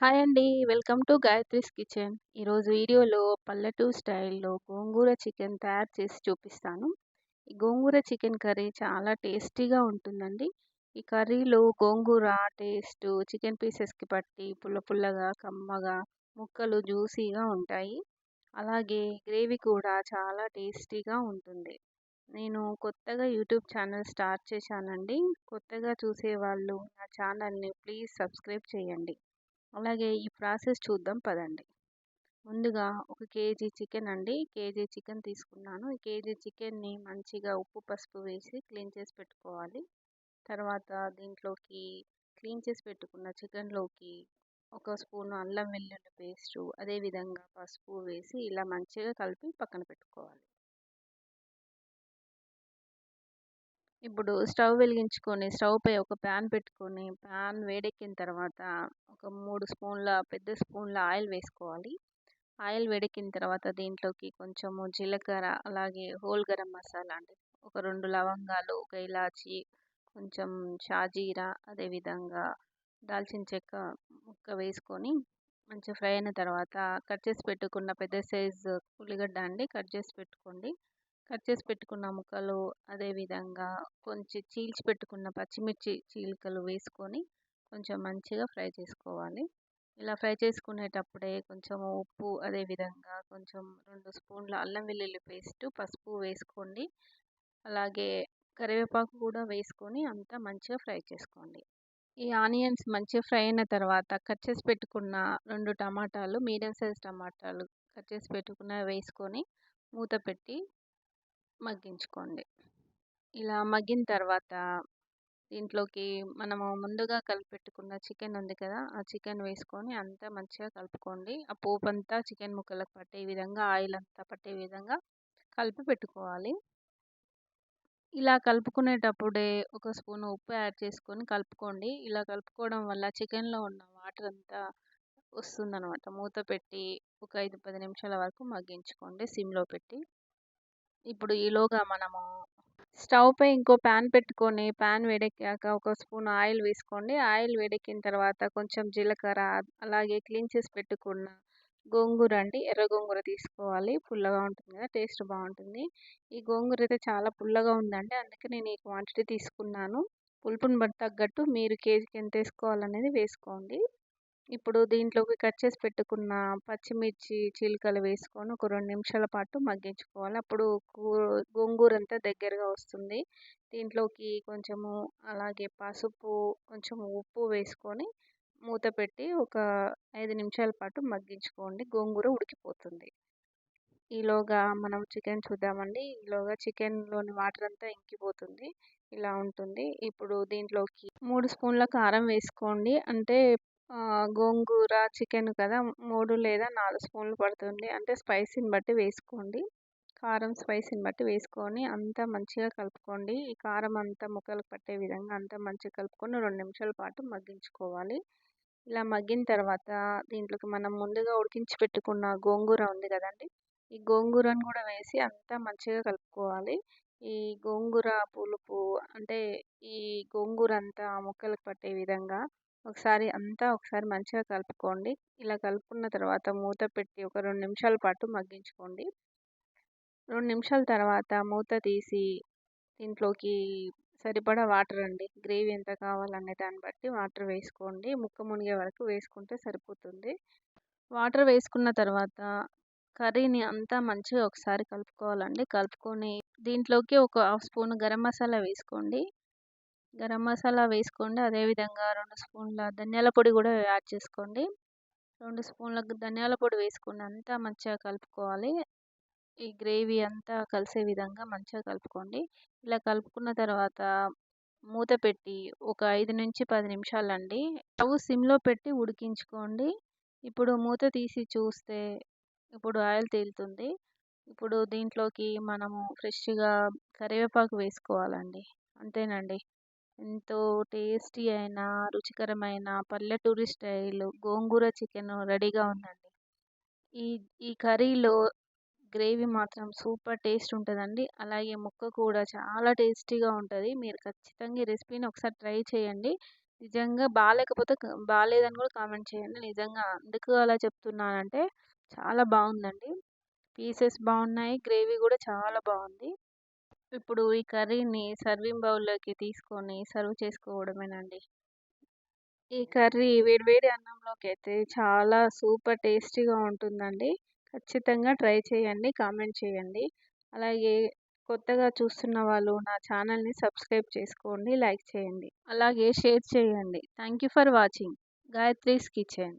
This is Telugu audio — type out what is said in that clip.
హాయ్ అండి. Welcome to Gayatri's kitchen. ఈరోజు వీడియోలో పల్లెటూరు స్టైల్‌లో గోంగూర చికెన్ తయారు చేసి చూపిస్తాను. ఈ గోంగూర చికెన్ కర్రీ చాలా టేస్టీగా ఉంటుందండి. ఈ కర్రీలో గోంగూర టేస్టు చికెన్ పీసెస్‌కి పట్టి పుల్ల పుల్లగా, కమ్మగా, ముక్కలు జ్యూసీగా ఉంటాయి. అలాగే గ్రేవీ కూడా చాలా టేస్టీగా ఉంటుంది. నేను కొత్తగా యూట్యూబ్ ఛానల్ స్టార్ట్ చేశానండి. కొత్తగా చూసేవాళ్ళు నా ఛానల్‌ని ప్లీజ్ సబ్స్క్రైబ్ చేయండి. అలాగే ఈ ప్రాసెస్ చూద్దాం పదండి. ముందుగా ఒక కేజీ చికెన్ అండి. కేజీ చికెన్ తీసుకున్నాను. ఈ కేజీ చికెన్‌ని మంచిగా ఉప్పు, పసుపు వేసి క్లీన్ చేసి పెట్టుకోవాలి. తర్వాత దీంట్లోకి క్లీన్ చేసి పెట్టుకున్న చికెన్‌లోకి ఒక స్పూను అల్లం వెల్లుల్లి పేస్టు, అదేవిధంగా పసుపు వేసి ఇలా మంచిగా కలిపి పక్కన పెట్టుకోవాలి. ఇప్పుడు స్టవ్ వెలిగించుకొని స్టవ్ పై ఒక ప్యాన్ పెట్టుకొని ప్యాన్ వేడెక్కిన తర్వాత ఒక 3 స్పూన్ల పెద్ద స్పూన్ల ఆయిల్ వేసుకోవాలి. ఆయిల్ వేడెక్కిన తర్వాత దీంట్లోకి కొంచెము జీలకర్ర, అలాగే హోల్ గరం మసాలా అండి. ఒక 2 లవంగాలు, ఒక ఇలాచి, కొంచెం షాజీరా, అదేవిధంగా దాల్చిన చెక్క ముక్క వేసుకొని మంచిగా ఫ్రై అయిన తర్వాత కట్ చేసి పెట్టుకున్న పెద్ద సైజు ఉల్లిగడ్డ అండి కట్ చేసి పెట్టుకోండి. కట్ చేసి పెట్టుకున్న ముక్కలు, అదేవిధంగా కొంచెం చీల్చి పెట్టుకున్న పచ్చిమిర్చి చీలికలు వేసుకొని కొంచెం మంచిగా ఫ్రై చేసుకోవాలి. ఇలా ఫ్రై చేసుకునేటప్పుడే కొంచెం ఉప్పు, అదేవిధంగా కొంచెం 2 స్పూన్ల అల్లం వెల్లుల్లి పేస్ట్, పసుపు వేసుకోండి. అలాగే కరివేపాకు కూడా వేసుకొని అంతా మంచిగా ఫ్రై చేసుకోండి. ఈ ఆనియన్స్ మంచిగా ఫ్రై అయిన తర్వాత కట్ చేసి పెట్టుకున్న 2 టమాటాలు, మీడియం సైజ్ టమాటాలు కట్ చేసి పెట్టుకున్నవి వేసుకొని మూత పెట్టి మగ్గించుకోండి. ఇలా మగ్గిన తర్వాత దీంట్లోకి మనము ముందుగా కలిపెట్టుకున్న చికెన్ ఉంది కదా! ఆ చికెన్ వేసుకొని అంతా మంచిగా కలుపుకోండి. ఆ పోపంతా చికెన్ ముక్కలకు పట్టే విధంగా, ఆయిల్ అంతా పట్టే విధంగా కలిపి పెట్టుకోవాలి. ఇలా కలుపుకునేటప్పుడే ఒక స్పూన్ ఉప్పు యాడ్ చేసుకొని కలుపుకోండి. ఇలా కలుపుకోవడం వల్ల చికెన్‌లో ఉన్న వాటర్ అంతా వస్తుందనమాట. మూత పెట్టి ఒక 5, 10 నిమిషాల వరకు మగ్గించుకోండి సిమ్‌లో పెట్టి. ఇప్పుడు ఈలోగా మనము స్టవ్ పై ఇంకో ప్యాన్ పెట్టుకొని, ప్యాన్ వేడెక్కాక ఒక స్పూన్ ఆయిల్ వేసుకోండి. ఆయిల్ వేడెక్కిన తర్వాత కొంచెం జీలకర్ర, అలాగే క్లీన్ చేసి పెట్టుకున్న గోంగూర అండి. ఎర్ర గోంగూర తీసుకోవాలి. పుల్లగా ఉంటుంది కదా! టేస్ట్ బావుంటుంది. ఈ గోంగూర అయితే చాలా పుల్లగా ఉందండి. అందుకే నేను ఈ క్వాంటిటీ తీసుకున్నాను. పులుపుని బట్టి తగ్గట్టు మీరు కేజీకి ఎంత ఏసుకోవాలనేది వేసుకోండి. ఇప్పుడు దీంట్లోకి కట్ చేసి పెట్టుకున్న పచ్చిమిర్చి చీలికలు వేసుకొని ఒక 2 నిమిషాల పాటు మగ్గించుకోవాలి. అప్పుడు గోంగూర అంతా దగ్గరగా వస్తుంది. దీంట్లోకి కొంచెము అలాగే పసుపు, కొంచెం ఉప్పు వేసుకొని మూత పెట్టి ఒక 5 నిమిషాల పాటు మగ్గించుకోండి. గోంగూర ఉడికిపోతుంది. ఈలోగా మనం చికెన్ చూద్దామండి. ఈలోగా చికెన్‌లోని వాటర్ అంతా ఇంకిపోతుంది. ఇలా ఉంటుంది. ఇప్పుడు దీంట్లోకి 3 స్పూన్ల కారం వేసుకోండి. అంటే గోంగూర చికెన్ కదా! 3 లేదా 4 స్పూన్లు పడుతుంది. అంటే స్పైసీని బట్టి వేసుకోండి. కారం స్పైసీని బట్టి వేసుకొని అంతా మంచిగా కలుపుకోండి. ఈ కారం అంతా ముక్కలకు పట్టే విధంగా అంతా మంచిగా కలుపుకొని 2 నిమిషాల పాటు మగ్గించుకోవాలి. ఇలా మగ్గిన తర్వాత దీంట్లోకి మనం ముందుగా ఉడికించి పెట్టుకున్న గోంగూర ఉంది కదండీ! ఈ గోంగూరను కూడా వేసి అంతా మంచిగా కలుపుకోవాలి. ఈ గోంగూర పులుపు అంటే ఈ గోంగూర అంతా ముక్కలకు పట్టే విధంగా ఒకసారి మంచిగా కలుపుకోండి. ఇలా కలుపుకున్న తర్వాత మూత పెట్టి ఒక 2 నిమిషాల పాటు మగ్గించుకోండి. 2 నిమిషాల తర్వాత మూత తీసి దీంట్లోకి సరిపడా వాటర్ అండి. గ్రేవీ ఎంత కావాలనే దాన్ని బట్టి వాటర్ వేసుకోండి. ముక్క మునిగే వరకు వేసుకుంటే సరిపోతుంది. వాటర్ వేసుకున్న తర్వాత కర్రీని అంతా మంచిగా ఒకసారి కలుపుకోవాలండి. కలుపుకొని దీంట్లోకి ఒక హాఫ్ స్పూన్ గరం మసాలా వేసుకోండి. గరం మసాలా వేసుకోండి. అదేవిధంగా 2 స్పూన్ల ధనియాల పొడి కూడా యాడ్ చేసుకోండి. 2 స్పూన్ల ధనియాల పొడి వేసుకొని అంతా మంచిగా కలుపుకోవాలి. ఈ గ్రేవీ అంతా కలిసే విధంగా మంచిగా కలుపుకోండి. ఇలా కలుపుకున్న తర్వాత మూత పెట్టి ఒక 5-10 నిమిషాలండి స్టవ్ సిమ్‌లో పెట్టి ఉడికించుకోండి. ఇప్పుడు మూత తీసి చూస్తే ఇప్పుడు ఆయిల్ తేలుతుంది. ఇప్పుడు దీంట్లోకి మనము ఫ్రెష్‌గా కరివేపాకు వేసుకోవాలండి. అంతేనండి. ఎంతో టేస్టీ అయిన, రుచికరమైన పల్లెటూరి స్టైల్ గోంగూర చికెను రెడీగా ఉందండి. ఈ ఈ కర్రీలో గ్రేవీ మాత్రం సూపర్ టేస్ట్ ఉంటదండి. అలాగే ముక్క కూడా చాలా టేస్టీగా ఉంటది. మీరు ఖచ్చితంగా ఈ రెసిపీని ఒకసారి ట్రై చేయండి. నిజంగా బాలేకపోతే బాలేదని కూడా కామెంట్ చేయండి. నిజంగా ఎందుకు అలా చెప్తున్నానంటే చాలా బావుందండి. పీసెస్ బావున్నాయి. గ్రేవీ కూడా చాలా బావుంది. ఇప్పుడు ఈ కర్రీని సర్వింగ్ బౌల్‌లోకి తీసుకొని సర్వ్ చేసుకోవడమేనండి. ఈ కర్రీ వేడి వేడి అన్నంలోకైతే చాలా సూపర్ టేస్టీగా ఉంటుందండి. ఖచ్చితంగా ట్రై చేయండి. కామెంట్ చేయండి. అలాగే కొత్తగా చూస్తున్న వాళ్ళు నా ఛానల్‌ని సబ్స్క్రైబ్ చేసుకోండి. లైక్ చేయండి. అలాగే షేర్ చేయండి. Thank you for watching Gayatri's kitchen.